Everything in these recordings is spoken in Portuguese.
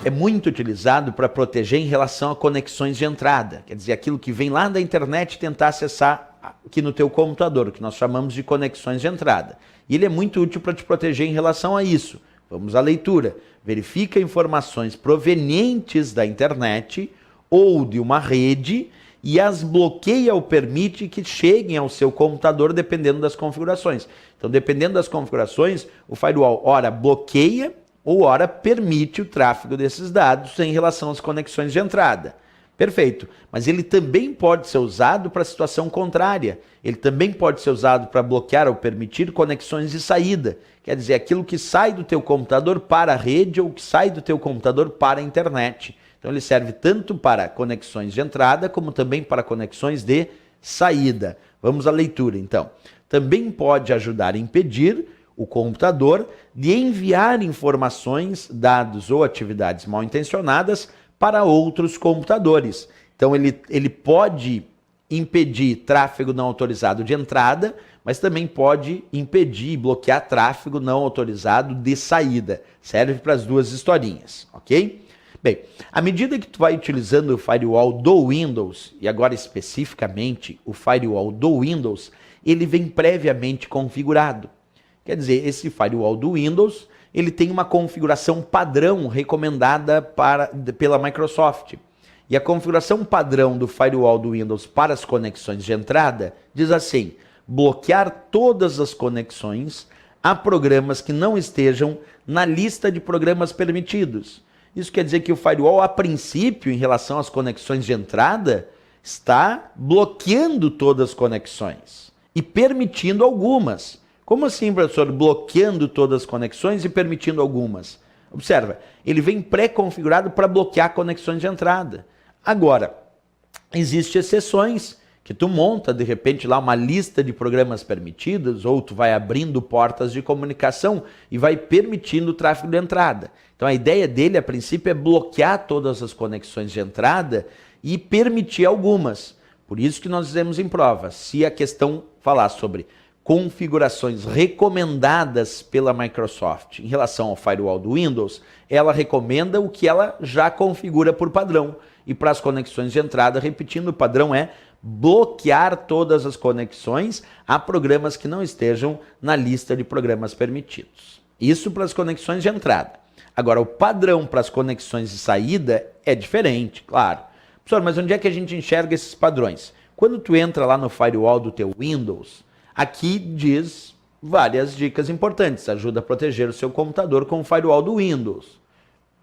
é muito utilizado para proteger em relação a conexões de entrada. Quer dizer, aquilo que vem lá da internet tentar acessar aqui no teu computador, que nós chamamos de conexões de entrada. E ele é muito útil para te proteger em relação a isso. Vamos à leitura. Verifica informações provenientes da internet ou de uma rede e as bloqueia ou permite que cheguem ao seu computador dependendo das configurações. Então, dependendo das configurações, o firewall ora bloqueia ou ora permite o tráfego desses dados em relação às conexões de entrada. Perfeito, mas ele também pode ser usado para a situação contrária. Ele também pode ser usado para bloquear ou permitir conexões de saída. Quer dizer, aquilo que sai do teu computador para a rede ou que sai do teu computador para a internet. Então ele serve tanto para conexões de entrada como também para conexões de saída. Vamos à leitura então. Também pode ajudar a impedir o computador de enviar informações, dados ou atividades mal intencionadas para outros computadores. Então ele pode impedir tráfego não autorizado de entrada, mas também pode impedir e bloquear tráfego não autorizado de saída. Serve para as duas historinhas, ok? Bem, à medida que tu vai utilizando o firewall do Windows, e agora especificamente o firewall do Windows, ele vem previamente configurado. Quer dizer, esse firewall do Windows, ele tem uma configuração padrão recomendada pela Microsoft. E a configuração padrão do firewall do Windows para as conexões de entrada diz assim: bloquear todas as conexões a programas que não estejam na lista de programas permitidos. Isso quer dizer que o firewall, a princípio, em relação às conexões de entrada, está bloqueando todas as conexões e permitindo algumas. Como assim, professor? Bloqueando todas as conexões e permitindo algumas? Observa, ele vem pré-configurado para bloquear conexões de entrada. Agora, existem exceções que tu monta, de repente, lá uma lista de programas permitidos, ou tu vai abrindo portas de comunicação e vai permitindo o tráfego de entrada. Então a ideia dele, a princípio, é bloquear todas as conexões de entrada e permitir algumas. Por isso que nós dizemos em prova, se a questão falar sobre configurações recomendadas pela Microsoft em relação ao firewall do Windows, ela recomenda o que ela já configura por padrão. E para as conexões de entrada, repetindo, o padrão é bloquear todas as conexões a programas que não estejam na lista de programas permitidos. Isso para as conexões de entrada. Agora, o padrão para as conexões de saída é diferente, claro. Professor, mas onde é que a gente enxerga esses padrões? Quando tu entra lá no firewall do teu Windows, aqui diz várias dicas importantes. Ajuda a proteger o seu computador com o firewall do Windows.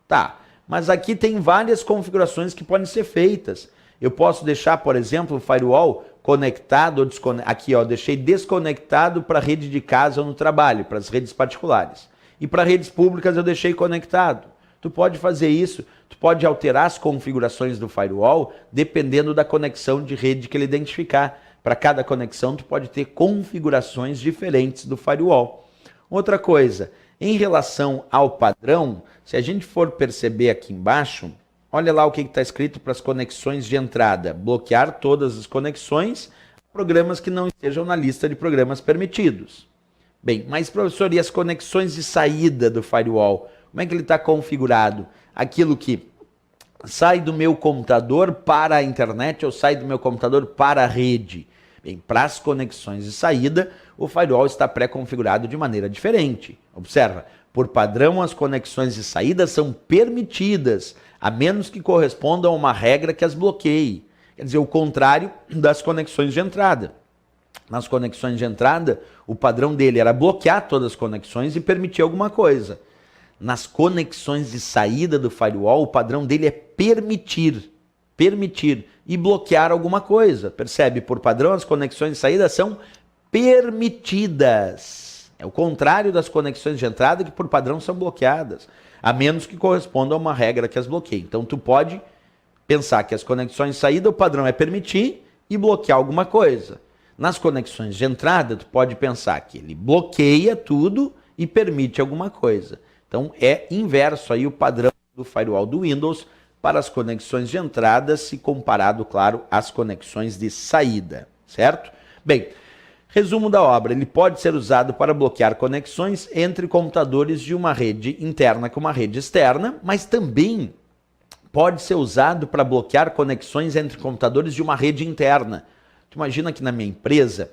Tá, mas aqui tem várias configurações que podem ser feitas. Eu posso deixar, por exemplo, o firewall conectado ou desconectado. Aqui, ó, deixei desconectado para a rede de casa ou no trabalho, para as redes particulares. E para redes públicas eu deixei conectado. Tu pode fazer isso, tu pode alterar as configurações do firewall dependendo da conexão de rede que ele identificar. Para cada conexão, tu pode ter configurações diferentes do firewall. Outra coisa, em relação ao padrão, se a gente for perceber aqui embaixo, olha lá o que está escrito para as conexões de entrada. Bloquear todas as conexões a programas que não estejam na lista de programas permitidos. Bem, mas professor, e as conexões de saída do firewall? Como é que ele está configurado? Aquilo que sai do meu computador para a internet ou sai do meu computador para a rede? Bem, para as conexões de saída, o firewall está pré-configurado de maneira diferente. Observa, por padrão as conexões de saída são permitidas, a menos que correspondam a uma regra que as bloqueie. Quer dizer, o contrário das conexões de entrada. Nas conexões de entrada, o padrão dele era bloquear todas as conexões e permitir alguma coisa. Nas conexões de saída do firewall, o padrão dele é permitir e bloquear alguma coisa. Percebe? Por padrão, as conexões de saída são permitidas. É o contrário das conexões de entrada, que por padrão são bloqueadas, a menos que corresponda a uma regra que as bloqueie. Então, tu pode pensar que as conexões de saída, o padrão é permitir e bloquear alguma coisa. Nas conexões de entrada, tu pode pensar que ele bloqueia tudo e permite alguma coisa. Então, é inverso aí o padrão do firewall do Windows para as conexões de entrada, se comparado, claro, às conexões de saída, certo? Bem, Resumo da obra, ele pode ser usado para bloquear conexões entre computadores de uma rede interna com uma rede externa, mas também pode ser usado para bloquear conexões entre computadores de uma rede interna. Tu imagina que na minha empresa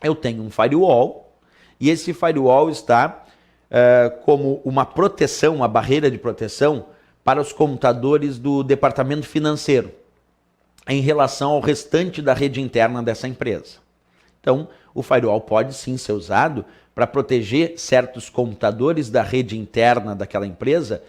eu tenho um firewall e esse firewall está como uma proteção, uma barreira de proteção para os computadores do departamento financeiro em relação ao restante da rede interna dessa empresa. Então, o firewall pode sim ser usado para proteger certos computadores da rede interna daquela empresa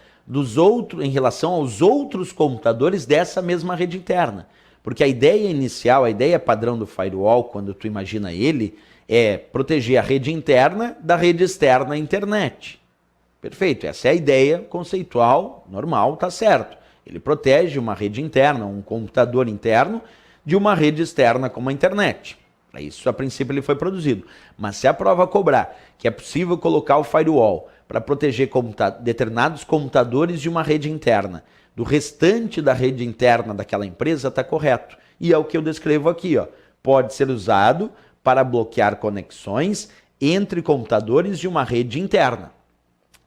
em relação aos outros computadores dessa mesma rede interna. Porque a ideia inicial, a ideia padrão do firewall, quando tu imagina ele, é proteger a rede interna da rede externa à internet. Perfeito, essa é a ideia conceitual, normal, tá certo. Ele protege uma rede interna, um computador interno, de uma rede externa como a internet. Isso, a princípio, ele foi produzido. Mas se a prova cobrar que é possível colocar o firewall para proteger determinados computadores de uma rede interna do restante da rede interna daquela empresa, está correto. E é o que eu descrevo aqui. Ó. Pode ser usado para bloquear conexões entre computadores de uma rede interna.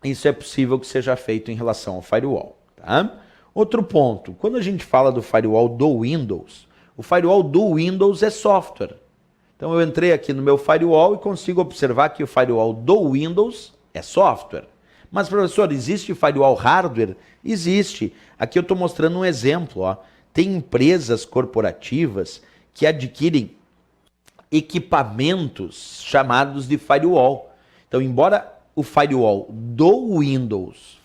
Isso é possível que seja feito em relação ao firewall. Tá? Outro ponto, quando a gente fala do firewall do Windows, o firewall do Windows é software. Então eu entrei aqui no meu firewall e consigo observar que o firewall do Windows é software. Mas, professor, existe firewall hardware? Existe. Aqui eu estou mostrando um exemplo. Ó. Tem empresas corporativas que adquirem equipamentos chamados de firewall. Então, embora o firewall do Windows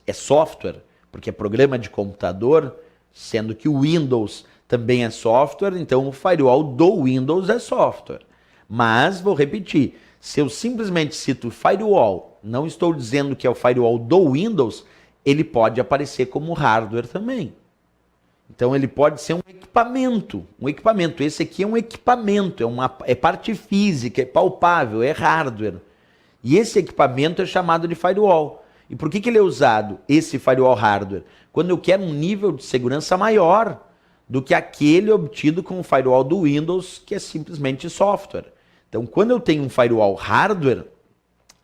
é software, porque é programa de computador, sendo que o Windows também é software, então o firewall do Windows é software. Mas, vou repetir, se eu simplesmente cito firewall, não estou dizendo que é o firewall do Windows, ele pode aparecer como hardware também. Então ele pode ser um equipamento. Esse aqui é um equipamento, é parte física, é palpável, é hardware. E esse equipamento é chamado de firewall. E por que ele é usado, esse firewall hardware? Quando eu quero um nível de segurança maior do que aquele obtido com o firewall do Windows, que é simplesmente software. Então, quando eu tenho um firewall hardware,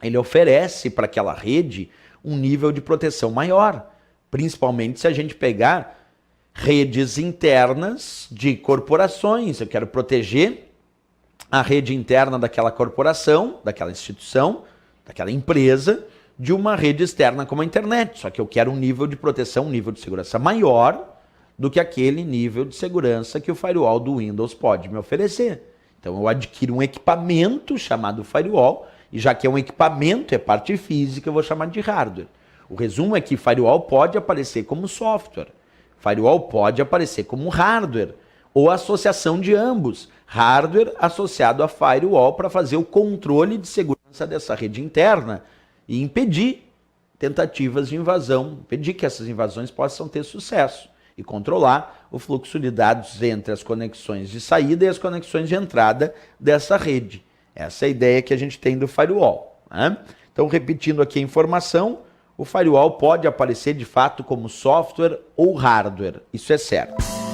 ele oferece para aquela rede um nível de proteção maior, principalmente se a gente pegar redes internas de corporações. Eu quero proteger a rede interna daquela corporação, daquela instituição, daquela empresa, de uma rede externa como a internet. Só que eu quero um nível de proteção, um nível de segurança maior do que aquele nível de segurança que o firewall do Windows pode me oferecer. Então eu adquiro um equipamento chamado firewall, e já que é um equipamento, é parte física, eu vou chamar de hardware. O resumo é que firewall pode aparecer como software, firewall pode aparecer como hardware, ou associação de ambos, hardware associado a firewall para fazer o controle de segurança dessa rede interna e impedir tentativas de invasão, impedir que essas invasões possam ter sucesso e controlar o fluxo de dados entre as conexões de saída e as conexões de entrada dessa rede. Essa é a ideia que a gente tem do firewall. Né? Então, repetindo aqui a informação, o firewall pode aparecer de fato como software ou hardware. Isso é certo.